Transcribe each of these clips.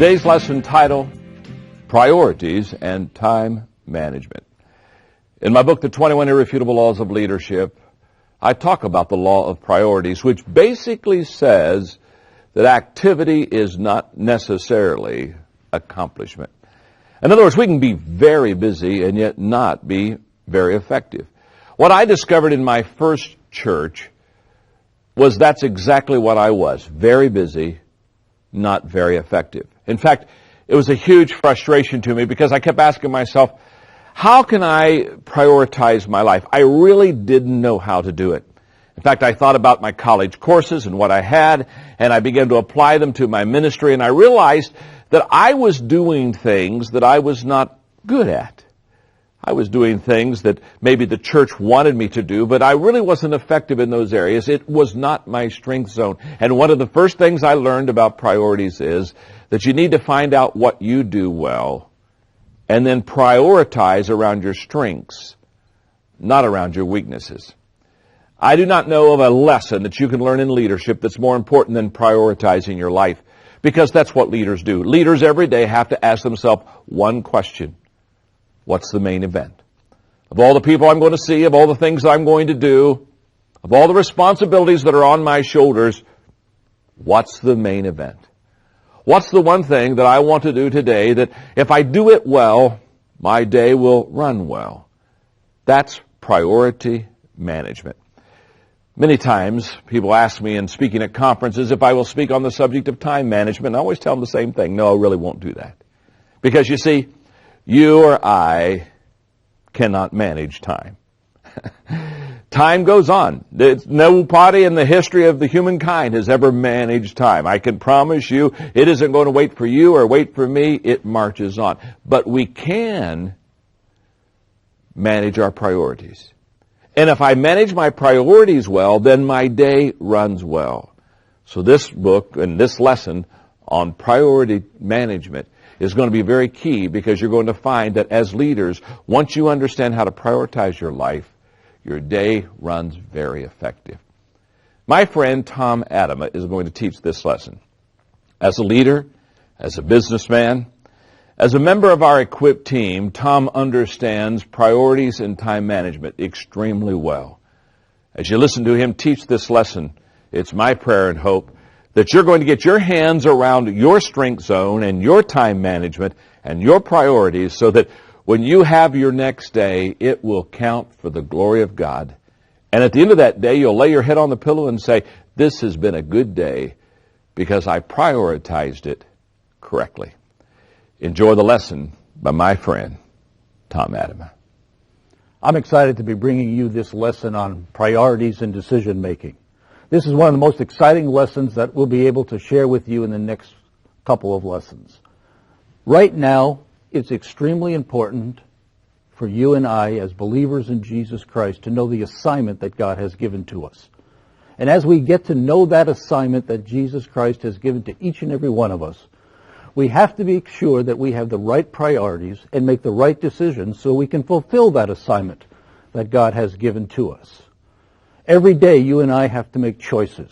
Today's lesson title, Priorities and Time Management. In my book, The 21 Irrefutable Laws of Leadership, I talk about the law of priorities, which basically says that activity is not necessarily accomplishment. In other words, we can be very busy and yet not be very effective. What I discovered in my first church was that's exactly what I was. Very busy, not very effective. In fact, it was a huge frustration to me because I kept asking myself, how can I prioritize my life? I really didn't know how to do it. In fact, I thought about my college courses and what I had, and I began to apply them to my ministry, and I realized that I was doing things that I was not good at. I was doing things that maybe the church wanted me to do, but I really wasn't effective in those areas. It was not my strength zone. And one of the first things I learned about priorities is that you need to find out what you do well and then prioritize around your strengths, not around your weaknesses. I do not know of a lesson that you can learn in leadership that's more important than prioritizing your life, because that's what leaders do. Leaders every day have to ask themselves one question. What's the main event? Of all the people I'm going to see, of all the things I'm going to do, of all the responsibilities that are on my shoulders, what's the main event? What's the one thing that I want to do today that if I do it well, my day will run well? That's priority management. Many times people ask me in speaking at conferences if I will speak on the subject of time management. I always tell them the same thing. No, I really won't do that. Because you see, you or I cannot manage time. Time goes on. Nobody in the history of the humankind has ever managed time. I can promise you it isn't going to wait for you or wait for me. It marches on. But we can manage our priorities. And if I manage my priorities well, then my day runs well. So this book and this lesson on priority management is going to be very key, because you're going to find that as leaders, once you understand how to prioritize your life, your day runs very effective. My friend Tom Adama is going to teach this lesson. As a leader, as a businessman, as a member of our equipped team, Tom understands priorities and time management extremely well. As you listen to him teach this lesson, it's my prayer and hope that you're going to get your hands around your strength zone and your time management and your priorities so that when you have your next day, it will count for the glory of God. And at the end of that day, you'll lay your head on the pillow and say, this has been a good day because I prioritized it correctly. Enjoy the lesson by my friend, Tom Adama. I'm excited to be bringing you this lesson on priorities and decision making. This is one of the most exciting lessons that we'll be able to share with you in the next couple of lessons. Right now, it's extremely important for you and I as believers in Jesus Christ to know the assignment that God has given to us. And as we get to know that assignment that Jesus Christ has given to each and every one of us, we have to be sure that we have the right priorities and make the right decisions so we can fulfill that assignment that God has given to us. Every day you and I have to make choices.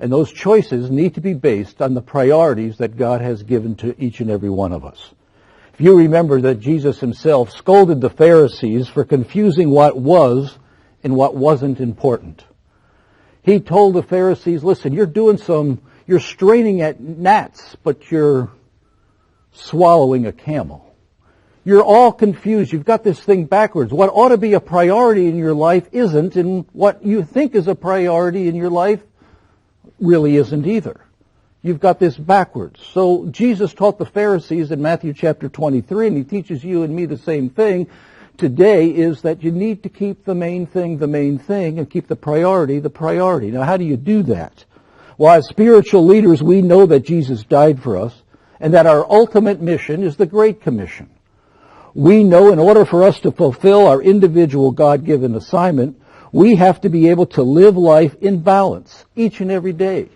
And those choices need to be based on the priorities that God has given to each and every one of us. If you remember that Jesus himself scolded the Pharisees for confusing what was and what wasn't important. He told the Pharisees, listen, you're straining at gnats, but you're swallowing a camel. You're all confused. You've got this thing backwards. What ought to be a priority in your life isn't, and what you think is a priority in your life really isn't either. You've got this backwards. So Jesus taught the Pharisees in Matthew chapter 23, and he teaches you and me the same thing today, is that you need to keep the main thing, and keep the priority. Now, how do you do that? Well, as spiritual leaders, we know that Jesus died for us, and that our ultimate mission is the Great Commission. We know in order for us to fulfill our individual God-given assignment, we have to be able to live life in balance each and every day.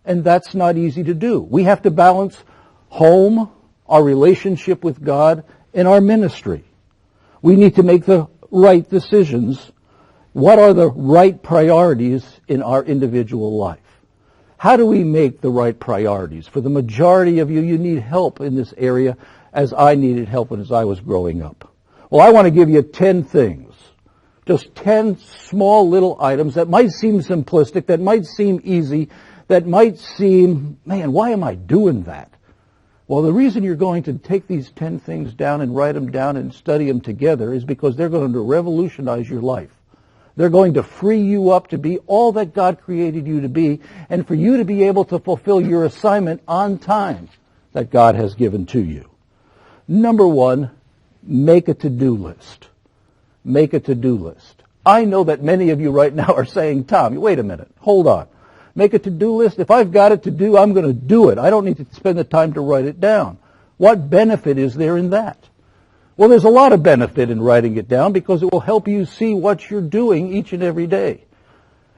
And that's not easy to do. We have to balance home, our relationship with God, and our ministry. We need to make the right decisions. What are the right priorities in our individual life? How do we make the right priorities? For the majority of you, you need help in this area, as I needed help as I was growing up. Well, I want to give you 10 things. Just 10 small little items that might seem simplistic, that might seem easy, that might seem, man, why am I doing that? Well, the reason you're going to take these 10 things down and write them down and study them together is because they're going to revolutionize your life. They're going to free you up to be all that God created you to be, and for you to be able to fulfill your assignment on time that God has given to you. Number one, make a to-do list. Make a to-do list. I know that many of you right now are saying, Tom, wait a minute, hold on. Make a to-do list. If I've got it to do, I'm going to do it. I don't need to spend the time to write it down. What benefit is there in that? Well, there's a lot of benefit in writing it down because it will help you see what you're doing each and every day.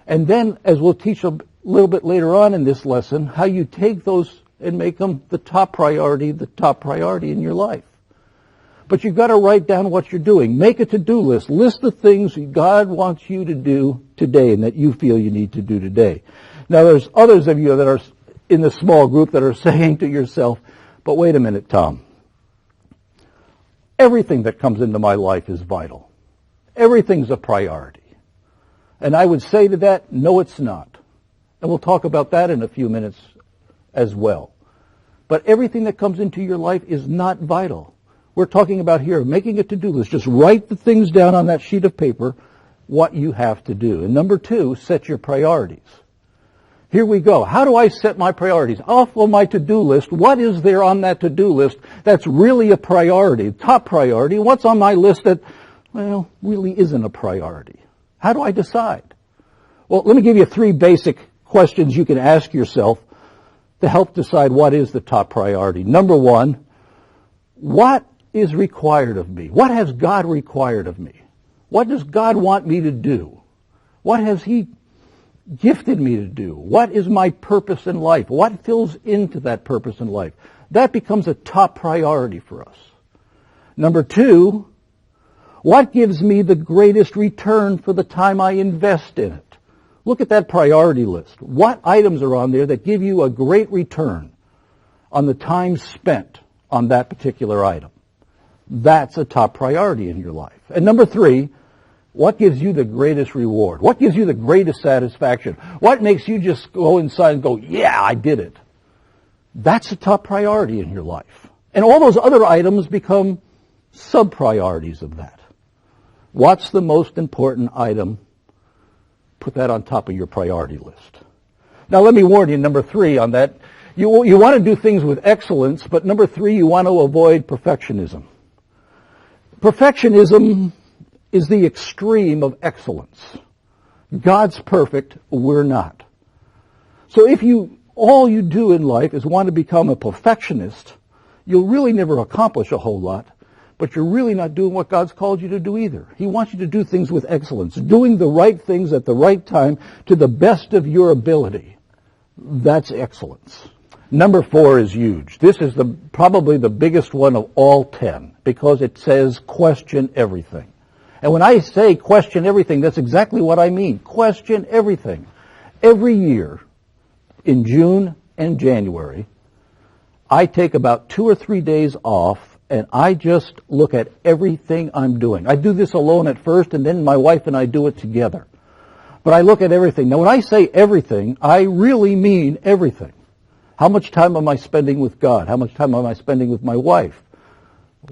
And then, as we'll teach a little bit later on in this lesson, how you take those and make them the top priority in your life. But you've got to write down what you're doing. Make a to-do list. List the things God wants you to do today and that you feel you need to do today. Now, there's others of you that are in the small group that are saying to yourself, but wait a minute, Tom. Everything that comes into my life is vital. Everything's a priority. And I would say to that, no, it's not. And we'll talk about that in a few minutes as well. But everything that comes into your life is not vital. We're talking about here making a to-do list. Just write the things down on that sheet of paper, what you have to do. And number two, set your priorities. Here we go. How do I set my priorities? Off of my to-do list, what is there on that to-do list that's really a priority, top priority? What's on my list that, well, really isn't a priority? How do I decide? Well, let me give you 3 basic questions you can ask yourself to help decide what is the top priority. Number 1, what is required of me? What has God required of me? What does God want me to do? What has He gifted me to do? What is my purpose in life? What fills into that purpose in life? That becomes a top priority for us. Number 2, what gives me the greatest return for the time I invest in it? Look at that priority list. What items are on there that give you a great return on the time spent on that particular item? That's a top priority in your life. And number 3, what gives you the greatest reward? What gives you the greatest satisfaction? What makes you just go inside and go, yeah, I did it? That's a top priority in your life. And all those other items become sub-priorities of that. What's the most important item? Put that on top of your priority list. Now let me warn you, number 3 on that. You want to do things with excellence, but number 3, you want to avoid perfectionism. Perfectionism is the extreme of excellence. God's perfect, we're not. So if all you do in life is want to become a perfectionist, you'll really never accomplish a whole lot, but you're really not doing what God's called you to do either. He wants you to do things with excellence, doing the right things at the right time to the best of your ability. That's excellence. Number 4 is huge. This is probably the biggest one of all 10 because it says question everything. And when I say question everything, that's exactly what I mean. Question everything. Every year, in June and January, I take about 2 or 3 days off and I just look at everything I'm doing. I do this alone at first and then my wife and I do it together. But I look at everything. Now when I say everything, I really mean everything. How much time am I spending with God? How much time am I spending with my wife?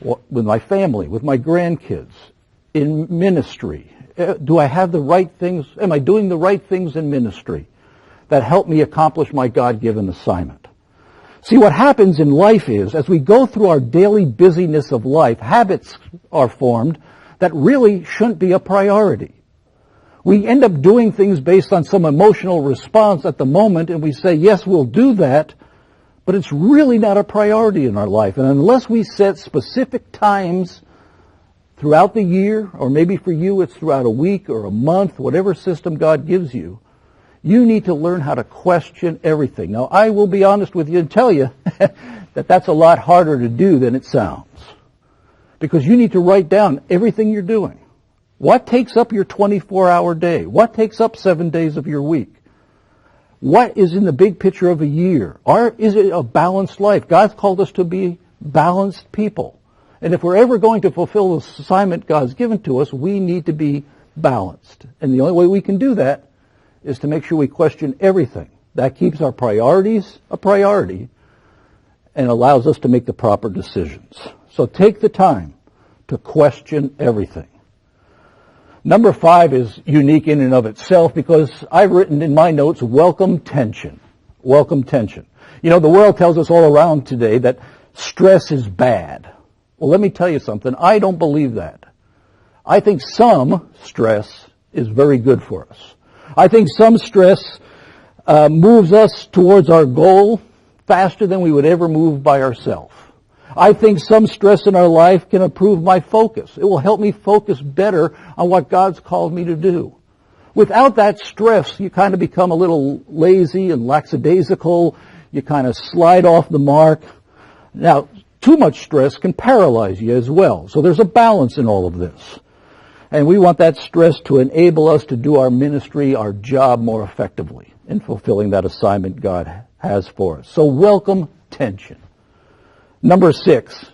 With my family? With my grandkids? In ministry? Do I have the right things? Am I doing the right things in ministry that help me accomplish my God-given assignment? See, what happens in life is, as we go through our daily busyness of life, habits are formed that really shouldn't be a priority. We end up doing things based on some emotional response at the moment, and we say, yes, we'll do that, but it's really not a priority in our life. And unless we set specific times throughout the year, or maybe for you it's throughout a week or a month, whatever system God gives you, you need to learn how to question everything. Now, I will be honest with you and tell you that that's a lot harder to do than it sounds. Because you need to write down everything you're doing. What takes up your 24-hour day? What takes up 7 days of your week? What is in the big picture of a year? Is it a balanced life? God's called us to be balanced people. And if we're ever going to fulfill the assignment God's given to us, we need to be balanced. And the only way we can do that is to make sure we question everything. That keeps our priorities a priority and allows us to make the proper decisions. So take the time to question everything. Number 5 is unique in and of itself because I've written in my notes, welcome tension. Welcome tension. You know, the world tells us all around today that stress is bad. Well, let me tell you something. I don't believe that. I think some stress is very good for us. I think some stress moves us towards our goal faster than we would ever move by ourselves. I think some stress in our life can improve my focus. It will help me focus better on what God's called me to do. Without that stress, you kind of become a little lazy and lackadaisical. You kind of slide off the mark. Now, too much stress can paralyze you as well. So there's a balance in all of this. And we want that stress to enable us to do our ministry, our job more effectively in fulfilling that assignment God has for us. So welcome tension. Number 6.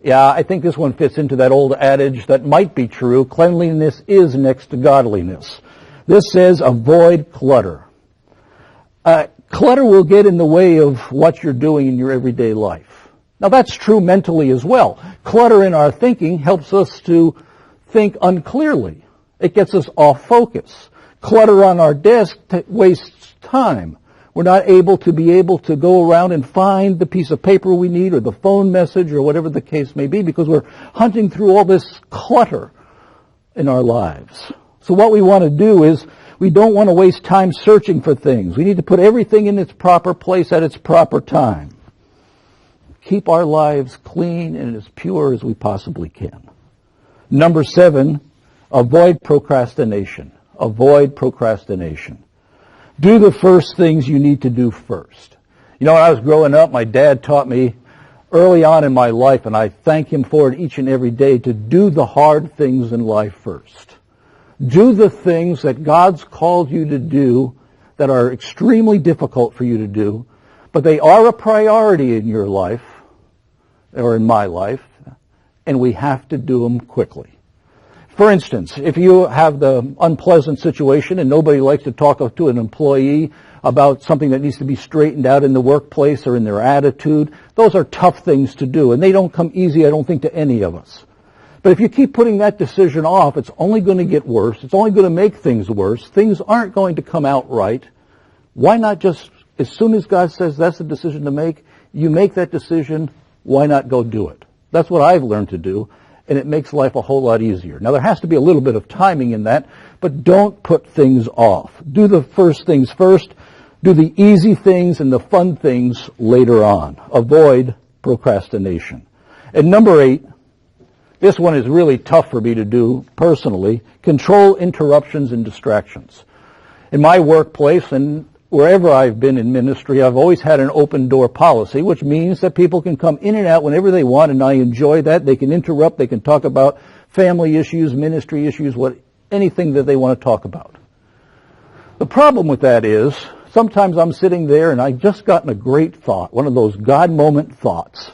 Yeah, I think this one fits into that old adage that might be true. Cleanliness is next to godliness. This says avoid clutter. Clutter will get in the way of what you're doing in your everyday life. Now that's true mentally as well. Clutter in our thinking helps us to think unclearly. It gets us off focus. Clutter on our desk wastes time. We're not able to go around and find the piece of paper we need or the phone message or whatever the case may be because we're hunting through all this clutter in our lives. So what we want to do is we don't want to waste time searching for things. We need to put everything in its proper place at its proper time. Keep our lives clean and as pure as we possibly can. Number 7, avoid procrastination. Avoid procrastination. Do the first things you need to do first. You know, when I was growing up, my dad taught me early on in my life, and I thank him for it each and every day, to do the hard things in life first. Do the things that God's called you to do that are extremely difficult for you to do, but they are a priority in your life, or in my life, and we have to do them quickly. For instance, if you have the unpleasant situation and nobody likes to talk to an employee about something that needs to be straightened out in the workplace or in their attitude, those are tough things to do, and they don't come easy, I don't think, to any of us. But if you keep putting that decision off, it's only going to get worse. It's only going to make things worse. Things aren't going to come out right. Why not just, as soon as God says that's the decision to make, you make that decision, why not go do it? That's what I've learned to do, and it makes life a whole lot easier. Now, there has to be a little bit of timing in that, but don't put things off. Do the first things first. Do the easy things and the fun things later on. Avoid procrastination. And number 8, this one is really tough for me to do personally. Control interruptions and distractions. In my workplace and wherever I've been in ministry, I've always had an open door policy, which means that people can come in and out whenever they want, and I enjoy that. They can interrupt. They can talk about family issues, ministry issues, anything that they want to talk about. The problem with that is sometimes I'm sitting there and I've just gotten a great thought, one of those God moment thoughts,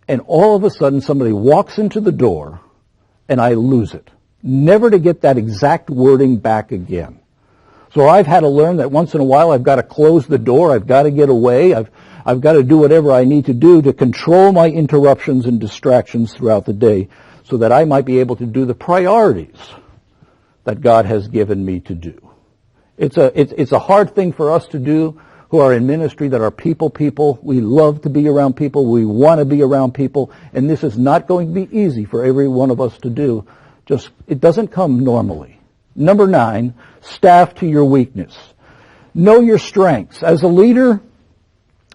and all of a sudden somebody walks into the door and I lose it, never to get that exact wording back again. So I've had to learn that once in a while I've got to close the door, I've got to get away, I've got to do whatever I need to do to control my interruptions and distractions throughout the day so that I might be able to do the priorities that God has given me to do. It's a hard thing for us to do who are in ministry, that are people. We love to be around people. We want to be around people. And this is not going to be easy for every one of us to do. It doesn't come normally. Number 9, staff to your weakness. Know your strengths. As a leader,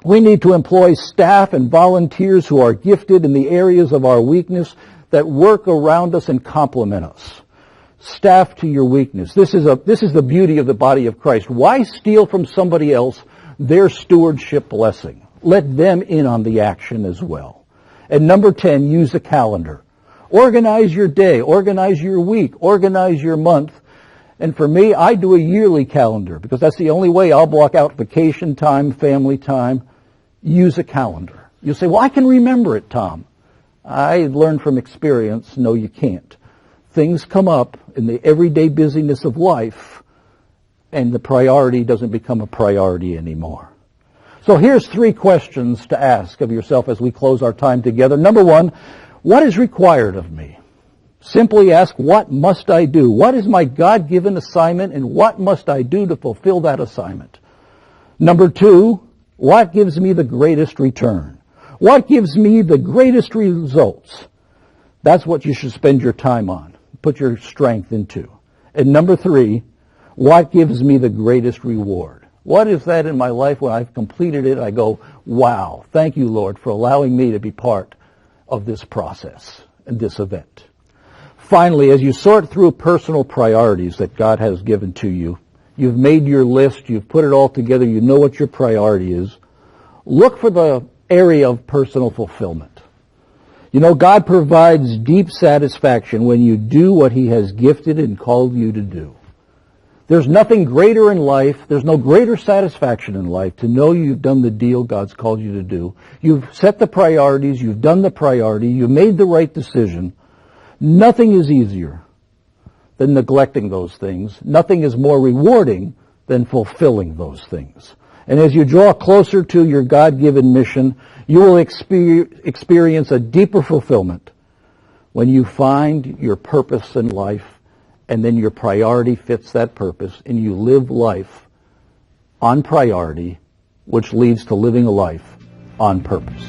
we need to employ staff and volunteers who are gifted in the areas of our weakness that work around us and complement us. Staff to your weakness. This is the beauty of the body of Christ. Why steal from somebody else their stewardship blessing? Let them in on the action as well. And number 10, use a calendar. Organize your day, organize your week, organize your month, And for me, I do a yearly calendar because that's the only way I'll block out vacation time, family time. Use a calendar. You'll say, well, I can remember it, Tom. I learned from experience, no, you can't. Things come up in the everyday busyness of life, and the priority doesn't become a priority anymore. So here's 3 questions to ask of yourself as we close our time together. Number 1, what is required of me? Simply ask, what must I do? What is my God-given assignment, and what must I do to fulfill that assignment? Number 2, what gives me the greatest return? What gives me the greatest results? That's what you should spend your time on, put your strength into. And number 3, what gives me the greatest reward? What is that in my life when I've completed it? I go, wow, thank you, Lord, for allowing me to be part of this process and this event. Finally, as you sort through personal priorities that God has given to you, you've made your list, you've put it all together, you know what your priority is. Look for the area of personal fulfillment. You know, God provides deep satisfaction when you do what He has gifted and called you to do. There's nothing greater in life, there's no greater satisfaction in life to know you've done the deal God's called you to do. You've set the priorities, you've done the priority, you've made the right decision. Nothing is easier than neglecting those things. Nothing is more rewarding than fulfilling those things. And as you draw closer to your God-given mission, you will experience a deeper fulfillment when you find your purpose in life, and then your priority fits that purpose, and you live life on priority, which leads to living a life on purpose.